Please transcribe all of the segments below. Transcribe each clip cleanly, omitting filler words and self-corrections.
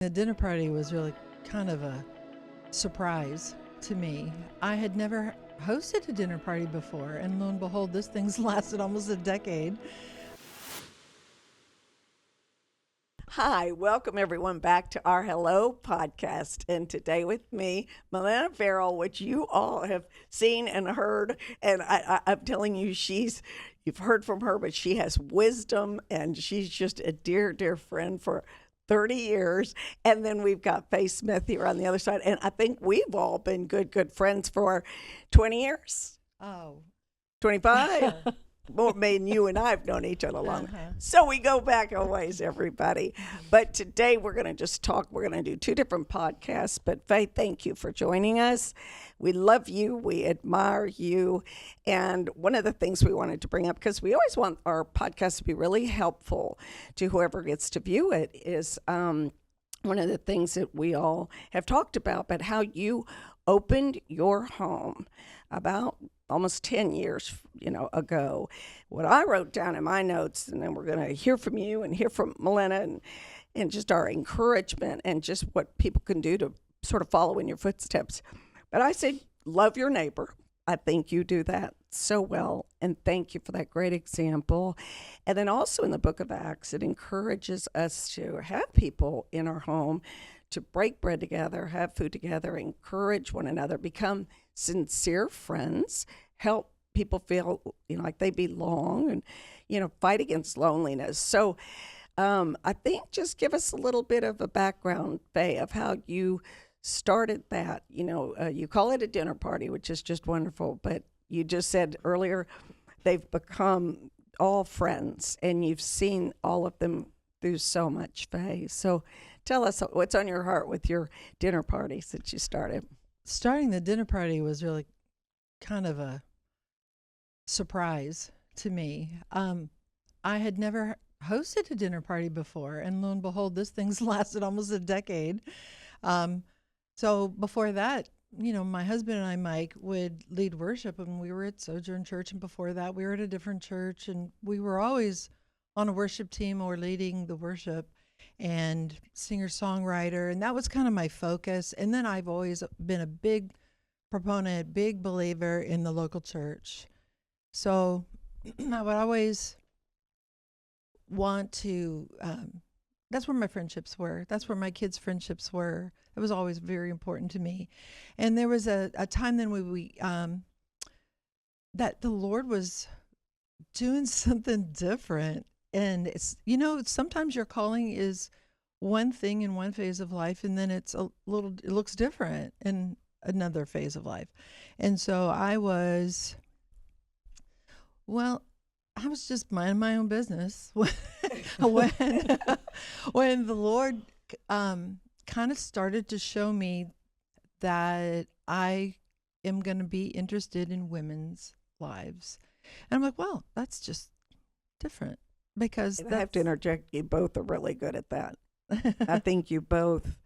The dinner party was really kind of a surprise to me. I had never hosted a dinner party before, and lo and behold, this thing's lasted almost a decade. Hi, welcome everyone back to our Hello podcast. And today with me, Malena Varel, which you all have seen and heard. And I'm telling you, you've heard from her, but she has wisdom and she's just a dear, dear friend for 30 years. And then we've got Faye Smith here on the other side. And I think we've all been good friends for 20 years. Oh. 25? Well, maybe you and I have known each other longer. So we go back a ways, everybody. But today we're going to just talk. We're going to do two different podcasts. But Faye, thank you for joining us. We love you. We admire you. And one of the things we wanted to bring up, because we always want our podcast to be really helpful to whoever gets to view it, is one of the things that we all have talked about, but how you opened your home about almost 10 years, ago. What I wrote down in my notes, and then we're going to hear from you and hear from Malena and just our encouragement and just what people can do to sort of follow in your footsteps. But I said, love your neighbor. I think you do that so well, and thank you for that great example. And then also in the book of Acts, it encourages us to have people in our home to break bread together, have food together, encourage one another, become sincere friends, help people feel like they belong, and fight against loneliness. So I think just give us a little bit of a background, Faye, of how you started that. You call it a dinner party, which is just wonderful, but you just said earlier they've become all friends, and you've seen all of them through so much, Faye. So tell us what's on your heart with your dinner parties that you started. Starting the dinner party was really kind of a surprise to me. I had never hosted a dinner party before, and lo and behold, this thing's lasted almost a decade. So before that, my husband and I, Mike, would lead worship, and we were at Sojourn Church, and before that, we were at a different church, and we were always on a worship team or leading the worship and singer-songwriter, and that was kind of my focus. And then I've always been a big proponent, big believer in the local church. So I would always want to, that's where my friendships were. That's where my kids' friendships were. It was always very important to me. And there was a time then we that the Lord was doing something different. And it's, sometimes your calling is one thing in one phase of life, and then it looks different in another phase of life. And so I was just minding my own business when when the Lord kind of started to show me that I am going to be interested in women's lives. And I'm like, well, that's just different. Because I have to interject, you both are really good at that. I think you both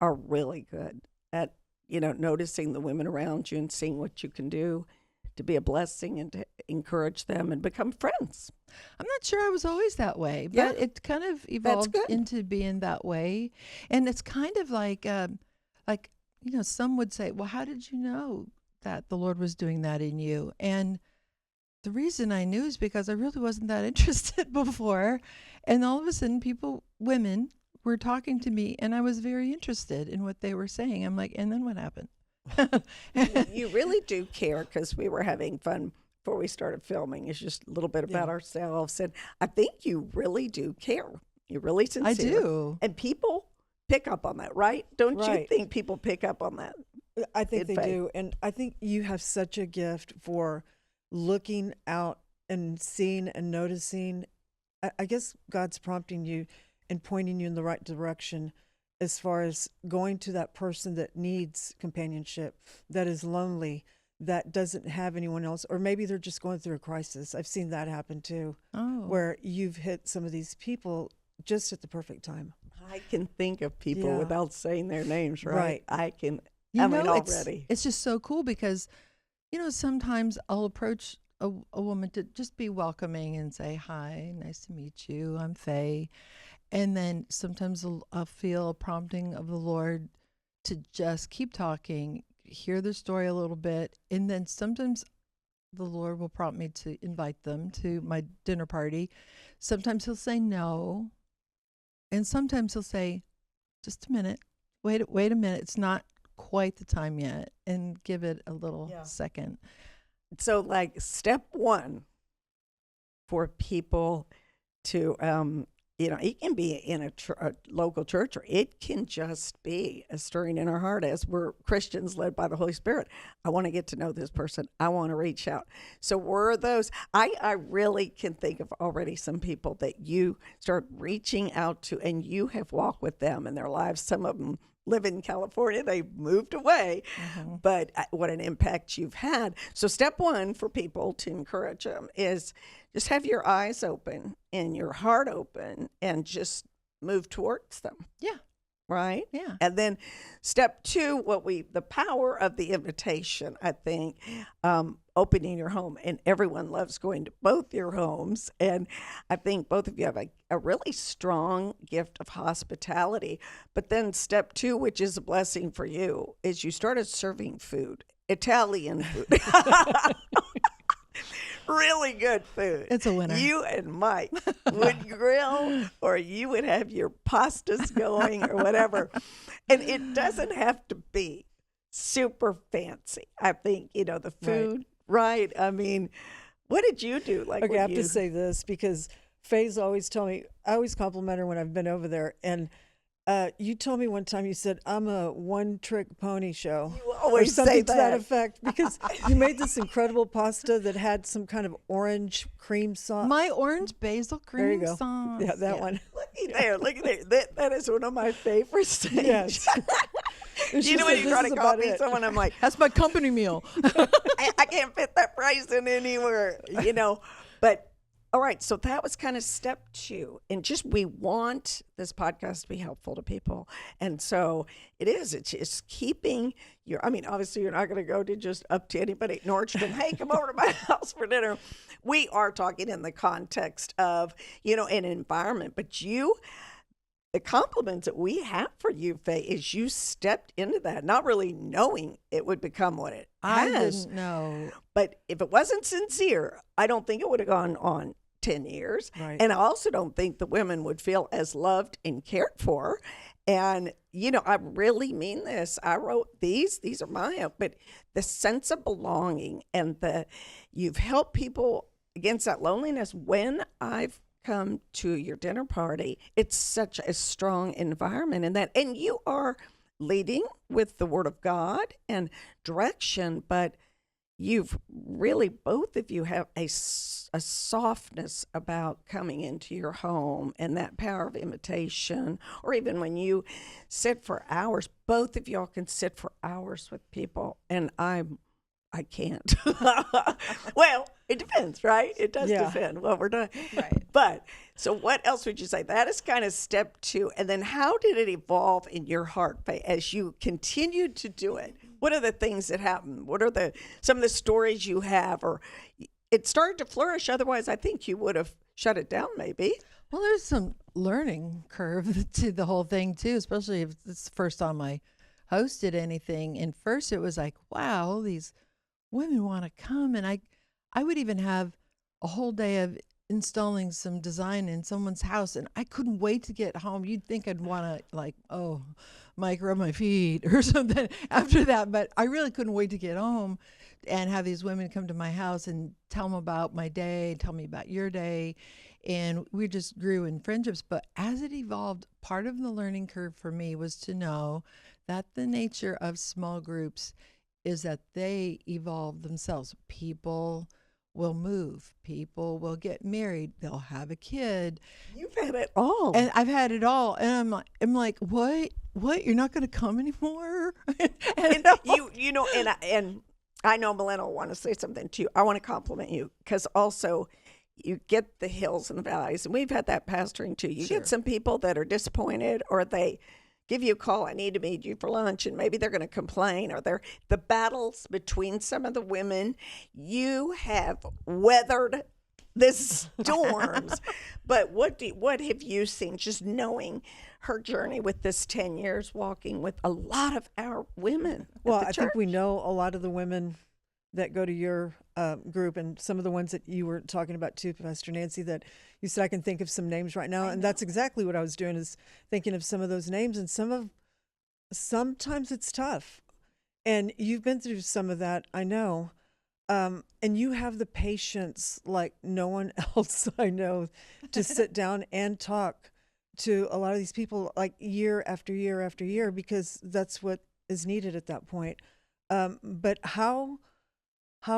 are really good at, noticing the women around you and seeing what you can do to be a blessing and to encourage them and become friends. I'm not sure I was always that way, but it kind of evolved into being that way. And it's kind of like, some would say, well, how did you know that the Lord was doing that in you? And the reason I knew is because I really wasn't that interested before. And all of a sudden women were talking to me, and I was very interested in what they were saying. I'm like, and then what happened? You really do care, because we were having fun before we started filming. It's just a little bit about ourselves. And I think you really do care. You're really sincere. I do. And people pick up on that, right? Don't you think people pick up on that? I think they do. And I think you have such a gift for looking out and seeing and noticing. I guess God's prompting you and pointing you in the right direction as far as going to that person that needs companionship, that is lonely, that doesn't have anyone else, or maybe they're just going through a crisis. I've seen that happen too, where you've hit some of these people just at the perfect time. I can think of people without saying their names, right? I can. Already. It's just so cool because sometimes I'll approach a woman to just be welcoming and say, hi, nice to meet you, I'm Faye. And then sometimes I'll feel a prompting of the Lord to just keep talking, hear their story a little bit. And then sometimes the Lord will prompt me to invite them to my dinner party. Sometimes he'll say no. And sometimes he'll say, just a minute, wait a minute. It's not quite the time yet, and give it a little second. So like step one for people to, it can be in a local church, or it can just be a stirring in our heart as we're Christians led by the Holy Spirit. I want to get to know this person. I want to reach out. So were those, I really can think of already some people that you start reaching out to, and you have walked with them in their lives. Some of them live in California. They moved away, but what an impact you've had. So step one for people to encourage them is just have your eyes open and your heart open and just move towards them. Yeah. Right? Yeah. And then step two, the power of the invitation, I think, opening your home. And everyone loves going to both your homes. And I think both of you have a really strong gift of hospitality. But then step two, which is a blessing for you, is you started serving food, Italian food. Really good food. It's a winner. You and Mike would grill, or you would have your pastas going or whatever. And it doesn't have to be super fancy. I think, the food, right? I mean, what did you do? Okay, I have to say this because Faye's always told me, I always compliment her when I've been over there. And you told me one time, you said, I'm a one-trick pony show. You always or something say to that that. effect, because you made this incredible pasta that had some kind of orange cream sauce. My orange basil There you cream go. sauce. Yeah, that one. Look at there. That is one of my favorites. Yes. It's You know just when that you try this to is about copy it. someone, I'm like, That's my company meal. I can't fit that price in anywhere, But all right, so that was kind of step two. And just we want this podcast to be helpful to people. And so it's just keeping obviously you're not going to go to just up to anybody at Nordstrom, hey, come over to my house for dinner. We are talking in the context of, an environment. But the compliments that we have for you, Faye, is you stepped into that, not really knowing it would become what it I has. didn't know. But if it wasn't sincere, I don't think it would have gone on 10 years. Right. And I also don't think the women would feel as loved and cared for. And, I really mean this. I wrote these are my, but the sense of belonging and you've helped people against that loneliness. When I've come to your dinner party, it's such a strong environment in that. And you are leading with the Word of God and direction, but you've really, both of you have a softness about coming into your home and that power of invitation. Or even when you sit for hours, both of y'all can sit for hours with people, and I can't. Well, it depends, right? It does depend what we're doing. Right. But so what else would you say? That is kind of step two. And then how did it evolve in your heart, Faye, as you continued to do it? What are the things that happened? What are some of the stories you have? Or it started to flourish. Otherwise, I think you would have shut it down maybe. Well, there's some learning curve to the whole thing too, especially if it's the first time I hosted anything. And first it was like, wow, all these women want to come. And I would even have a whole day of installing some design in someone's house, and I couldn't wait to get home. You'd think I'd want to Mike, rub my feet or something after that, but I really couldn't wait to get home and have these women come to my house and tell them about my day, tell me about your day. And we just grew in friendships. But as it evolved, part of the learning curve for me was to know that the nature of small groups is that they evolve themselves. People will move. People will get married. They'll have a kid. You've had it all. And I've had it all. And I'm like, what? You're not going to come anymore? And and I know Malena will want to say something too. I want to compliment you because also you get the hills and the valleys, and we've had that pastoring too. You get some people that are disappointed, or they give you a call, I need to meet you for lunch, and maybe they're going to complain, or the battles between some of the women. You have weathered this storms. But what have you seen, just knowing her journey with this 10 years walking with a lot of our women at Well, the I church? think we know a lot of the women that go to your group, and some of the ones that you were talking about too, Pastor Nancy, that you said I can think of some names right now. And that's exactly what I was doing, is thinking of some of those names. And sometimes it's tough. And you've been through some of that, I know. And you have the patience like no one else I know to sit down and talk to a lot of these people like year after year after year, because that's what is needed at that point. But how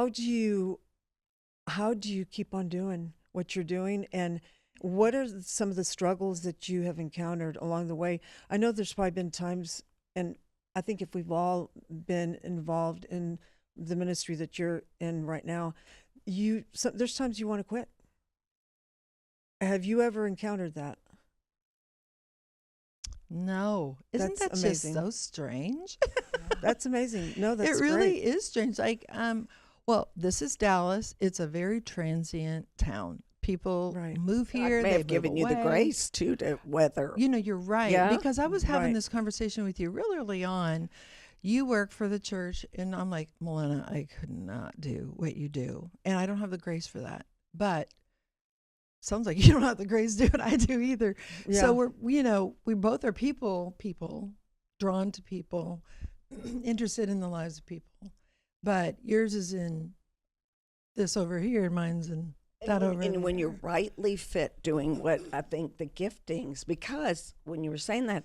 do you keep on doing what you're doing, and what are some of the struggles that you have encountered along the way? I know there's probably been times, and I think if we've all been involved in the ministry that you're in right now, there's times you want to quit. Have you ever encountered that? No. Isn't That's that amazing. just so strange? That's amazing. No, that's It really great. is strange. Like, well, this is Dallas. It's a very transient town. People Right. move God here. may They have given move you the away. grace too to weather. You know, you're right. Yeah. Because I was having Right. this conversation with you real early on. You work for the church, and I'm like, Malena, I could not do what you do. And I don't have the grace for that. But sounds like you don't have the grace to do what I do either. Yeah. So we both are people drawn to people, interested in the lives of people. But yours is in this over here, and mine's in that over And when there. you're rightly fit doing what I think the giftings, because when you were saying that,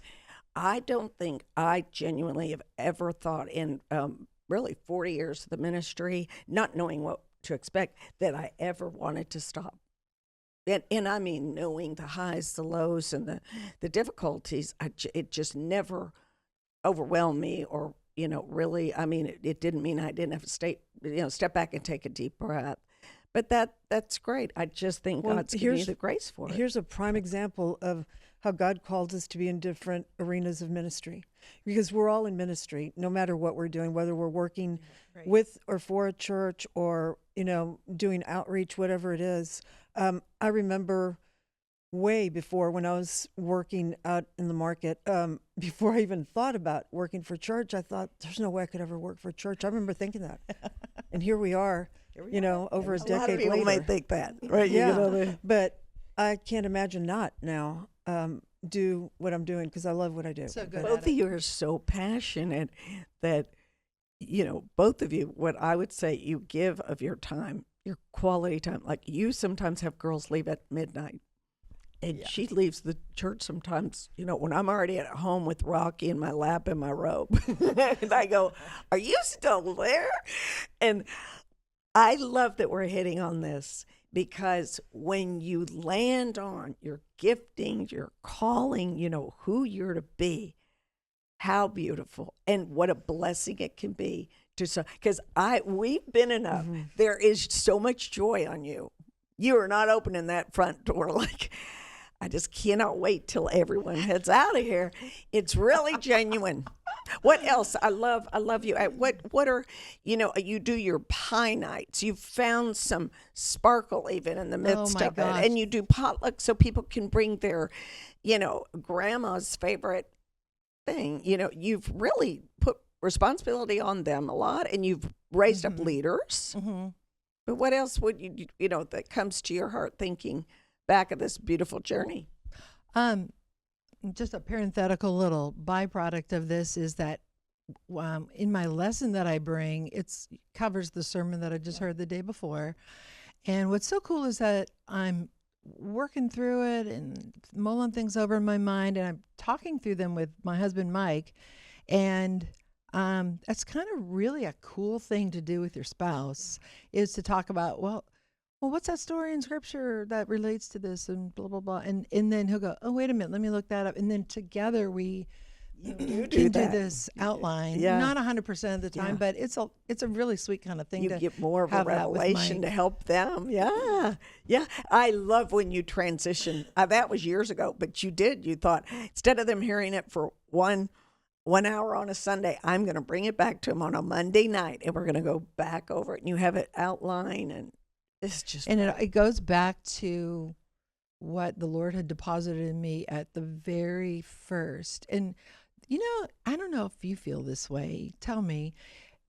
I don't think I genuinely have ever thought in really 40 years of the ministry, not knowing what to expect, that I ever wanted to stop. And I mean, knowing the highs, the lows, and the difficulties, it just never overwhelmed me, or, really, I mean, it didn't mean I didn't have to step back and take a deep breath. But that's great. I just think Well, God's given you the grace for it. Here's a prime example of how God calls us to be in different arenas of ministry, because we're all in ministry, no matter what we're doing, whether we're working Right. with or for a church, or doing outreach, whatever it is. I remember way before, when I was working out in the market, before I even thought about working for church, I thought there's no way I could ever work for church. I remember thinking that, and here we are. Over a decade lot of people later. may think that, right? Yeah, but I can't imagine not now do what I'm doing, because I love what I do. So good. Both at of it. you are so passionate that, both of you, what I would say, you give of your time, your quality time. Like, you sometimes have girls leave at midnight. And she leaves the church sometimes, when I'm already at home with Rocky in my lap and my robe. And I go, "Are you still there?" And I love that we're hitting on this, because when you land on your gifting, your calling, who you're to be, how beautiful and what a blessing it can be to so, because we've been enough. There is so much joy on you. You are not opening that front door like, I just cannot wait till everyone heads out of here. It's really genuine. What else? I love you. What are, you do your pie nights. You've found some sparkle even in the midst my of gosh. it. And you do potluck so people can bring their, grandma's favorite thing. You've really put responsibility on them a lot, and you've raised up leaders. Mm-hmm. But what else would you, that comes to your heart thinking back of this beautiful journey? Just a parenthetical little byproduct of this is that in my lesson that I bring, it covers the sermon that I just heard the day before. And what's so cool is that I'm working through it and mulling things over in my mind, and I'm talking through them with my husband, Mike. And that's kind of really a cool thing to do with your spouse, is to talk about, well, what's that story in scripture that relates to this, and blah, blah, blah. And then he'll go, oh, wait a minute, let me look that up. And then together we can do that. this outline. Yeah. Not 100% of the time, but it's a really sweet kind of thing You to get more of a have that with revelation Mike. to help them. Yeah. Yeah. I love when you transition. That was years ago, but you did. You thought, instead of them hearing it for one hour on a Sunday, I'm going to bring it back to them on a Monday night, and we're going to go back over it. And you have it outline, and It's just And it goes back to what the Lord had deposited in me at the very first. And, I don't know if you feel this way. Tell me,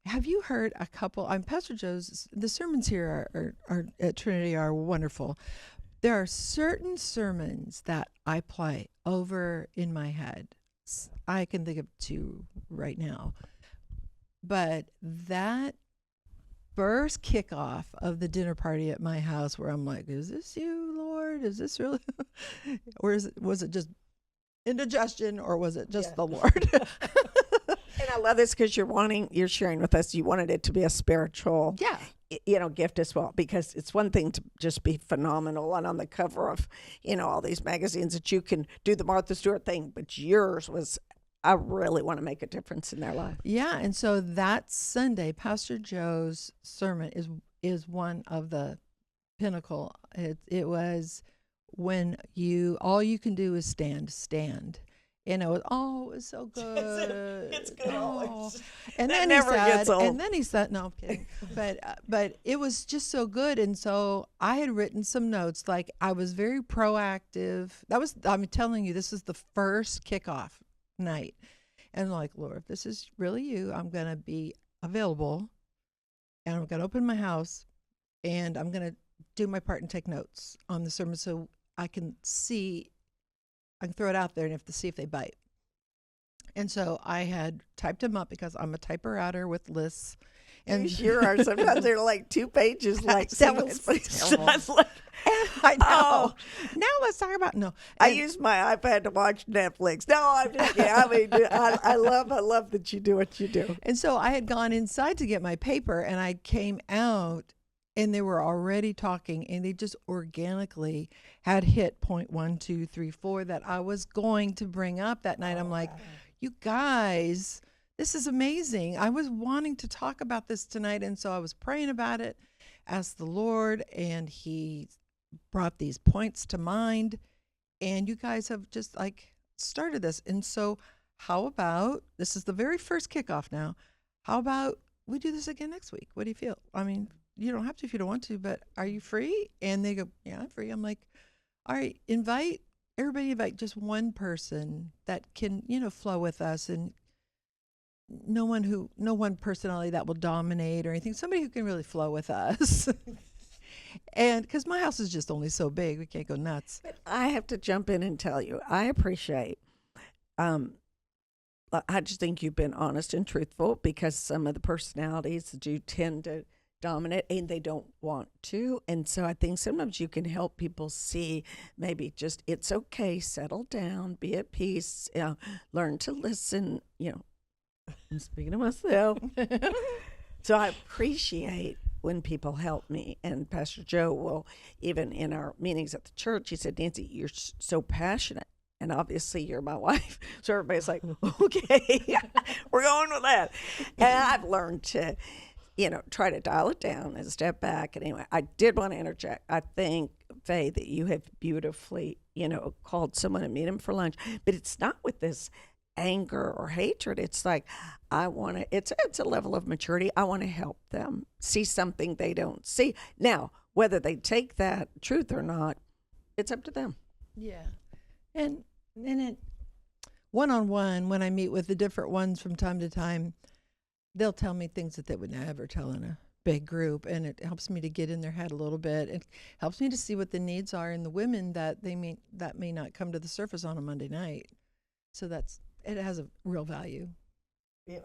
have you heard a couple? I'm Pastor Joe's, the sermons here are at Trinity are wonderful. There are certain sermons that I play over in my head. I can think of two right now. But that first kickoff of the dinner party at my house, where I'm like, is this you, Lord? Is this really? Or was it just indigestion, or was it just the Lord? And I love this because you're sharing with us, you wanted it to be a spiritual gift as well, because it's one thing to just be phenomenal and on the cover of, all these magazines that you can do the Martha Stewart thing, but yours was, I really want to make a difference in their life. Yeah, and so that Sunday, Pastor Joe's sermon is one of the pinnacle. It was when all you can do is stand. And it was so good. It's good always. And That then never he said, gets old. and then he said, no, I'm kidding. but it was just so good. And so I had written some notes. Like, I was very proactive. I'm telling you, this is the first kickoff night. And I'm like, Lord, if this is really you, I'm going to be available, and I'm going to open my house, and I'm going to do my part and take notes on the sermon so I can throw it out there and have to see if they bite. And so I had typed them up because I'm a typer-outer with lists. And you sure are. Sometimes they're like 2 pages, like single space. I know. Now let's talk about I use my iPad to watch Netflix. No, I'm just kidding. I mean, I love that you do what you do. And so I had gone inside to get my paper, and I came out, and they were already talking, and they just organically had hit point 1, 2, 3, 4 that I was going to bring up that night. I'm like, you guys, this is amazing. I was wanting to talk about this tonight, and so I was praying about it, asked the Lord, and he brought these points to mind, and you guys have just started this. And so how about, this is the very first kickoff now, how about we do this again next week? What do you feel? I mean, you don't have to if you don't want to, but are you free? And they go, yeah, I'm free. I'm like, all right, invite just one person that can, flow with us, and no one personality that will dominate or anything, somebody who can really flow with us. And because my house is just only so big, we can't go nuts. But I have to jump in and tell you, I appreciate, I just think you've been honest and truthful, because some of the personalities do tend to dominate and they don't want to. And so I think sometimes you can help people see maybe just, it's okay, settle down, be at peace, learn to listen, I'm speaking to myself. So I appreciate when people help me. And Pastor Joe will, even in our meetings at the church, he said, Nancy, you're so passionate. And obviously you're my wife. So everybody's like, okay, we're going with that. And I've learned to, try to dial it down and step back. And anyway, I did want to interject. I think, Faye, that you have beautifully, called someone and meet him for lunch. But it's not with this anger or hatred. It's like, it's a level of maturity. I want to help them see something they don't see. Now, whether they take that truth or not, it's up to them. Yeah. And it, one-on-one, when I meet with the different ones from time to time, they'll tell me things that they would never tell in a big group, and it helps me to get in their head a little bit. It helps me to see what the needs are in the women that may not come to the surface on a Monday night. So it has a real value. Yeah.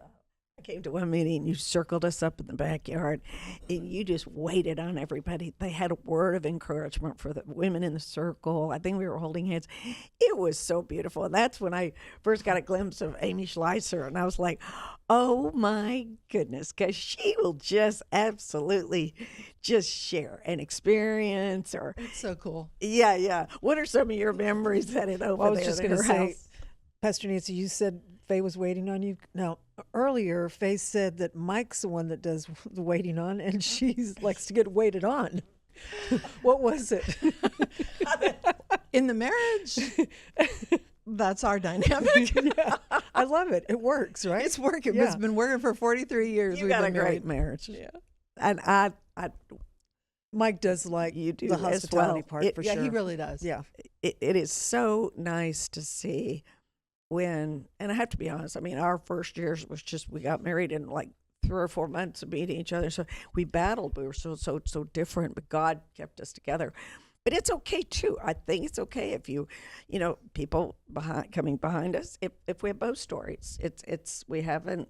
I came to one meeting, you circled us up in the backyard, and you just waited on everybody. They had a word of encouragement for the women in the circle. I think we were holding hands. It was so beautiful. And that's when I first got a glimpse of Amy Schleiser, and I was like, oh my goodness, because she will just absolutely just share an experience. It's so cool. Yeah. What are some of your memories at it over Well, I was there just at going to her say, house? Pastor Nancy, you said Faye was waiting on you. Now, earlier, Faye said that Mike's the one that does the waiting on, and she likes to get waited on. What was it? In the marriage, that's our dynamic. Yeah, I love it. It works, right? It's working. Yeah. It's been working for 43 years. You We've got a been married. great marriage. Yeah. And I Mike does like you do the as hospitality well. part for Yeah, sure. he really does. Yeah. It is so nice to see when, and I have to be honest, I mean, our first years was just, we got married in like 3 or 4 months of meeting each other. So we battled. We were so different, but God kept us together. But it's okay too. I think it's okay if people coming behind us, if we have both stories. We haven't,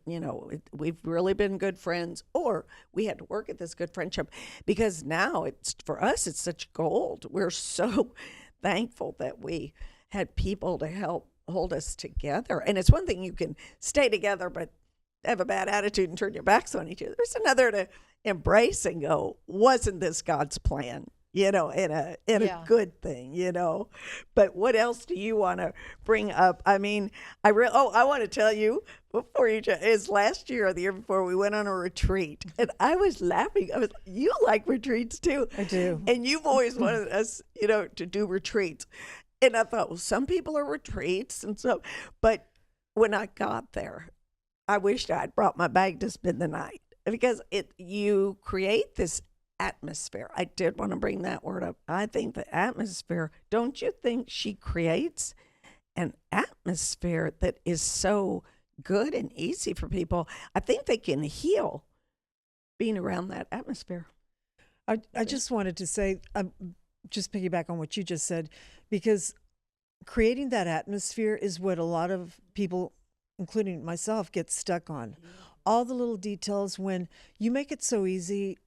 we've really been good friends, or we had to work at this good friendship, because now for us, it's such gold. We're so thankful that we had people to help hold us together. And it's one thing you can stay together, but have a bad attitude and turn your backs on each other. There's another to embrace and go, wasn't this God's plan? In a good thing. But what else do you want to bring up? I mean, I want to tell you before is last year or the year before, we went on a retreat, and I was laughing. You like retreats too. I do. And you've always wanted us, to do retreats. And I thought, well, some people are retreats and so, but when I got there, I wished I'd brought my bag to spend the night, because you create this atmosphere. I did want to bring that word up. I think the atmosphere, don't you think she creates an atmosphere that is so good and easy for people? I think they can heal being around that atmosphere. I just wanted to say, just piggyback on what you just said, because creating that atmosphere is what a lot of people, including myself, get stuck on. All the little details, when you make it so easy,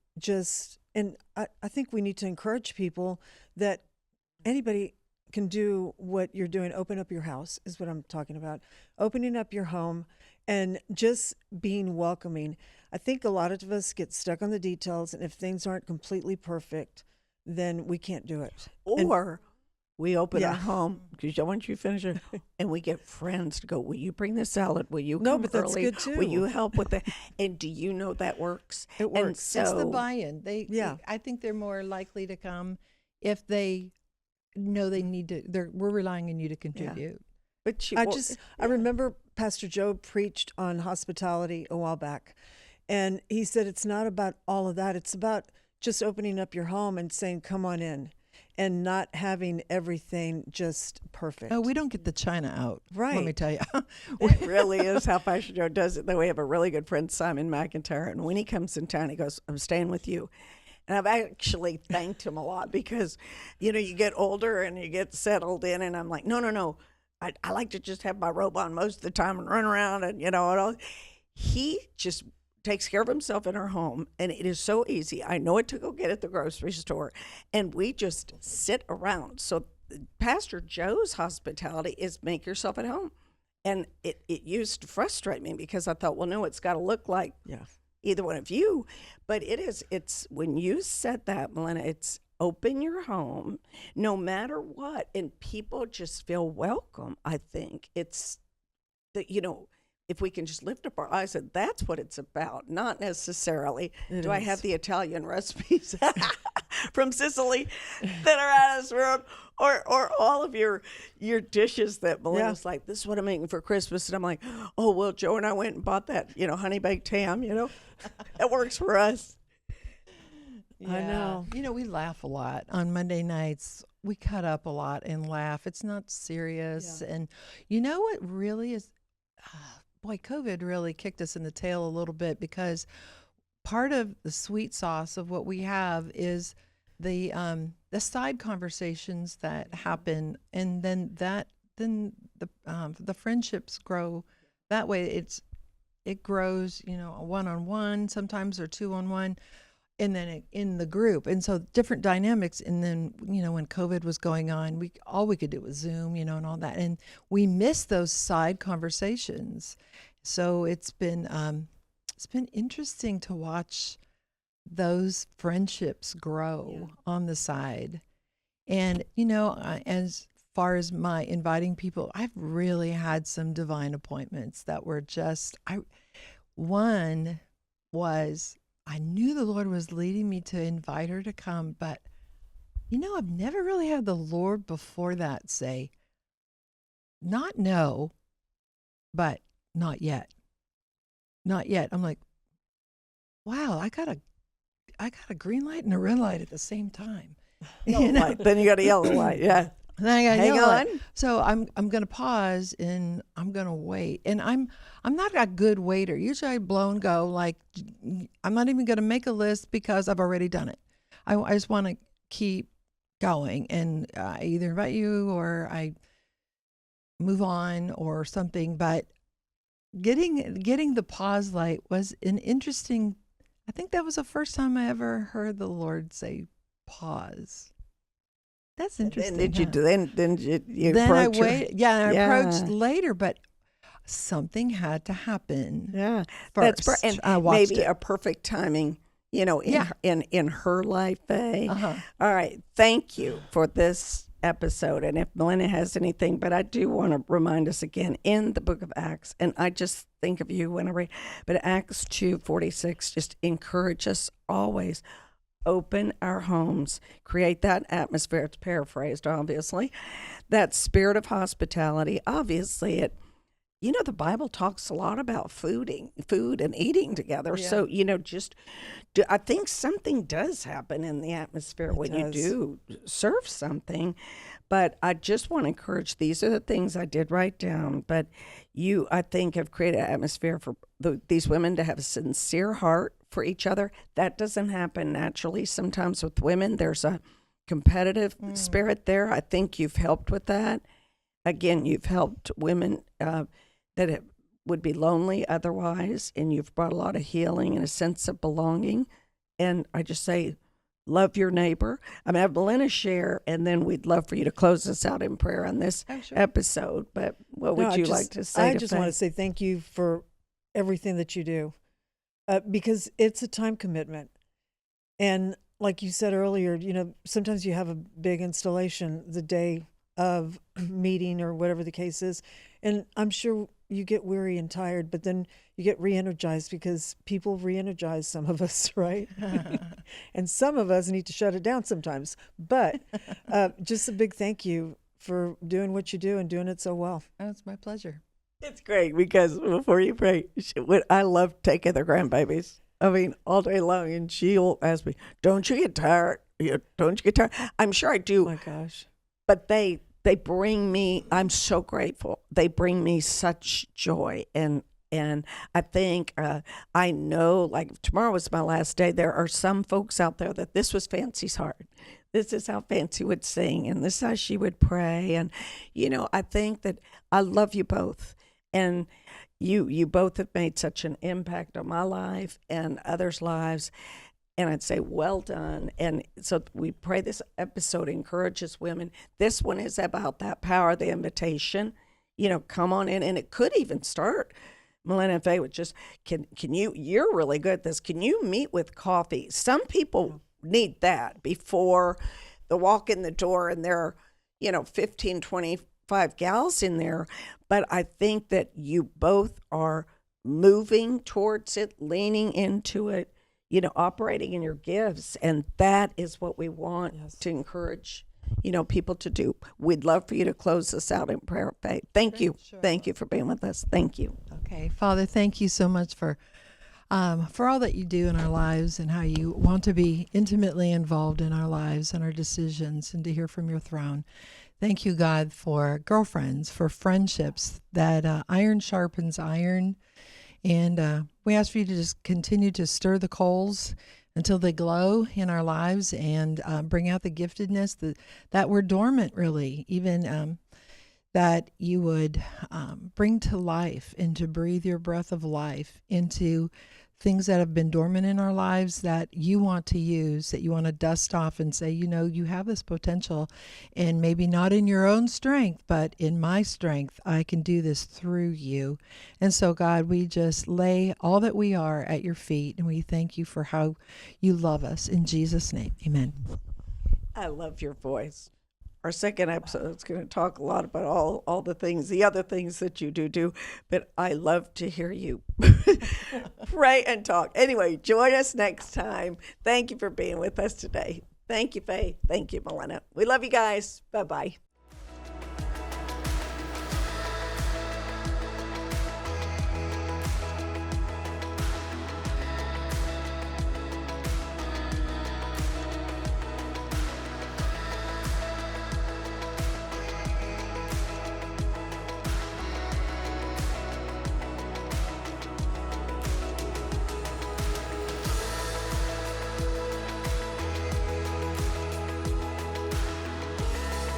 and I think we need to encourage people that anybody can do what you're doing. Open up your house is what I'm talking about. Opening up your home and just being welcoming. I think a lot of us get stuck on the details, and if things aren't completely perfect, then we can't do it. Or we open our home, because once you finish it, and we get friends to go, will you bring the salad? Will you come but that's early? good too. Will you help with that? And do you know that works? It works. And so, It's the buy-in. I think they're more likely to come if they know they need to. We're relying on you to contribute. But I remember Pastor Joe preached on hospitality a while back, and he said it's not about all of that. It's about just opening up your home and saying, come on in, and not having everything just perfect. Oh, we don't get the china out. Right. Let me tell you. it really is how Pastor Joe does it. Though we have a really good friend, Simon McIntyre, and when he comes in town, he goes, I'm staying with you. And I've actually thanked him a lot, because, you get older and you get settled in, and I'm like, no. I like to just have my robe on most of the time and run around and, all. He just takes care of himself in our home, and it is so easy. I know what to go get at the grocery store, and we just sit around. So Pastor Joe's hospitality is make yourself at home. And it used to frustrate me, because I thought, well, no, it's got to look like either one of you. But it's when you said that, Malena, it's open your home no matter what, and people just feel welcome. I think it's that, if we can just lift up our eyes, and that's what it's about, not necessarily I have the Italian recipes from Sicily that are out of this world, or all of your dishes that Malena's like, this is what I'm making for Christmas. And I'm like, oh, well, Joe and I went and bought that, honey baked ham, that works for us. Yeah. I know. We laugh a lot on Monday nights. We cut up a lot and laugh. It's not serious. And what really is, boy, COVID really kicked us in the tail a little bit, because part of the sweet sauce of what we have is the side conversations that happen, and then the friendships grow that way. It grows, a one-on-one sometimes, or two-on-one, and then in the group, and so different dynamics. And then when COVID was going on, all we could do was Zoom, and all that, and we missed those side conversations. So it's been interesting to watch those friendships grow on the side. And as far as my inviting people, I've really had some divine appointments that were just one was, I knew the Lord was leading me to invite her to come, but I've never really had the Lord before that say, not no, but not yet. Not yet. I'm like, wow, I got I got a green light and a red light at the same time. Yellow light. Then you got a yellow light. Yeah. And then I got Hang yellow light. on. So I'm going to pause and I'm going to wait. And I'm not a good waiter. Usually I blow and go. Like, I'm not even going to make a list because I've already done it. I just want to keep going, and I either invite you or I move on or something. But getting the pause light was an interesting. I think that was the first time I ever heard the Lord say pause. That's interesting. Then did you huh? then you Then I approach her? wait. Yeah, I Yeah. approached later, but something had to happen. Yeah, First, that's and I watched maybe it. a perfect timing, in Yeah. in her life, Faye. Uh-huh. All right, thank you for this episode. And if Malena has anything, but I do want to remind us again in the book of Acts, and I just think of you when I read, but Acts 2:46 just encourage us always. Open our homes, create that atmosphere. It's paraphrased, obviously. That spirit of hospitality. Obviously, the Bible talks a lot about food and eating together. Yeah. So, I think something does happen in the atmosphere when does. you do serve something. But I just want to encourage, these are the things I did write down. But you, I think, have created an atmosphere for these women to have a sincere heart for each other. That doesn't happen naturally. Sometimes with women, there's a competitive spirit there. I think you've helped with that. Again, you've helped women that would be lonely otherwise, and you've brought a lot of healing and a sense of belonging. And I just say, love your neighbor. I'm going to have Malena share, and then we'd love for you to close us out in prayer on this episode. But what would you like to say? I just want to say thank you for everything that you do, because it's a time commitment. And like you said earlier, sometimes you have a big installation the day of meeting or whatever the case is. And I'm sure you get weary and tired, but then you get re-energized because people re-energize some of us, right? And some of us need to shut it down sometimes. But just a big thank you for doing what you do and doing it so well. Oh, it's my pleasure. It's great because before you pray, I love taking the grandbabies. I mean, all day long, and she'll ask me, "Don't you get tired? Don't you get tired?" I'm sure I do. Oh my gosh! But they bring me. I'm so grateful. They bring me such joy, and I think I know. Like tomorrow was my last day. There are some folks out there that this was Fancy's heart. This is how Fancy would sing, and this is how she would pray. And I think that I love you both. And you both have made such an impact on my life and others' lives. And I'd say, well done. And so we pray this episode encourages women. This one is about that power of the invitation. Come on in. And it could even start, Malena and Faye, with just, can you, you're really good at this. Can you meet with coffee? Some people need that before the walk in the door, and there are, 15, 25 gals in there. But I think that you both are moving towards it, leaning into it, operating in your gifts. And that is what we want to encourage, people to do. We'd love for you to close this out in prayer, Faye. Thank you. Sure. Thank you for being with us. Thank you. Okay, Father, thank you so much for all that you do in our lives and how you want to be intimately involved in our lives and our decisions and to hear from your throne. Thank you, God, for girlfriends, for friendships, that iron sharpens iron. And we ask for you to just continue to stir the coals until they glow in our lives and bring out the giftedness that were dormant, really, even that you would bring to life and to breathe your breath of life into things that have been dormant in our lives that you want to use, that you want to dust off and say, you have this potential, and maybe not in your own strength, but in my strength, I can do this through you. And so, God, we just lay all that we are at your feet, and we thank you for how you love us. In Jesus' name, amen. I love your voice. Our second episode is going to talk a lot about all the things, the other things that you do, but I love to hear you pray and talk. Anyway, join us next time. Thank you for being with us today. Thank you, Faye. Thank you, Malena. We love you guys. Bye-bye.